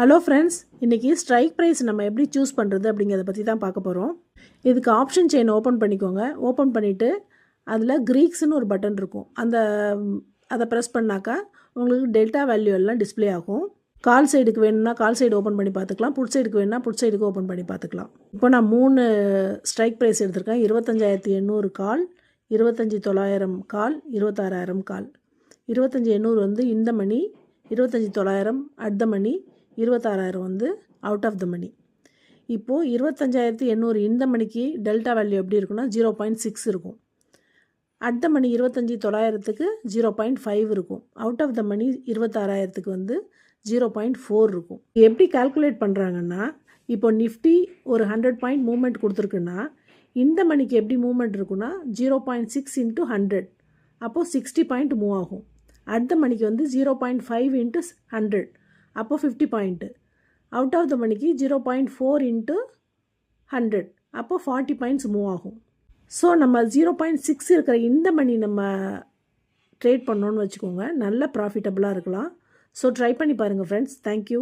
Hello friends, இன்றைக்கி strike price நம்ம எப்படி சூஸ் பண்ணுறது அப்படிங்கிறத பற்றி தான் பார்க்க போகிறோம். இதுக்கு ஆப்ஷன் செயின் ஓப்பன் பண்ணிக்கோங்க. ஓப்பன் பண்ணிவிட்டு அதில் க்ரீக்ஸ்னு ஒரு பட்டன் இருக்கும். அதை ப்ரெஸ் பண்ணாக்கா உங்களுக்கு டெல்டா வேல்யூ எல்லாம் டிஸ்பிளே ஆகும். கால் சைடுக்கு வேணும்னா கால் சைடு ஓப்பன் பண்ணி பார்த்துக்கலாம். புட் சைடுக்கு வேணும்னா புட் சைடுக்கு ஓப்பன் பண்ணி பார்த்துக்கலாம். இப்போ நான் 3 ஸ்ட்ரைக் ப்ரைஸ் எடுத்திருக்கேன். 25,800 கால், 25,900 கால், 26,000 கால். 25,800 வந்து இந்த மணி, 25,900 அட் த மணி, 26,000 வந்து அவுட் ஆஃப் த மணி. இப்போது 25,800 இந்த மணிக்கு டெல்டா வேல்யூ எப்படி இருக்குன்னா 0.6 இருக்கும். அட் த மணி 25,900க்கு 0.5 இருக்கும். அவுட் ஆஃப் த மணி 26,000க்கு வந்து 0.4 இருக்கும். எப்படி கால்குலேட் பண்ணுறாங்கன்னா, இப்போ நிஃப்டி ஒரு 100 பாயிண்ட் மூவ்மெண்ட் கொடுத்துருக்குன்னா இந்த மணிக்கு எப்படி மூவ்மெண்ட் இருக்குன்னா 0.6 இன்ட்டு 100, அப்போது 60 பாயிண்ட் மூவ் ஆகும். அட் த மணிக்கு வந்து 0.5 இன்ட்டு 100, அப்போது 50 பாயிண்ட்டு. அவுட் ஆஃப் த மணிக்கு 0.4 இன்ட்டு 100, அப்போது 40 பாயிண்ட்ஸ் மூவ் ஆகும். ஸோ நம்ம 0.6 இருக்கிற இந்த மணி நம்ம ட்ரேட் பண்ணோன்னு வச்சுக்கோங்க, நல்ல ப்ராஃபிட்டபுளாக இருக்கலாம். ஸோ ட்ரை பண்ணி பாருங்கள் ஃப்ரெண்ட்ஸ். தேங்க்யூ.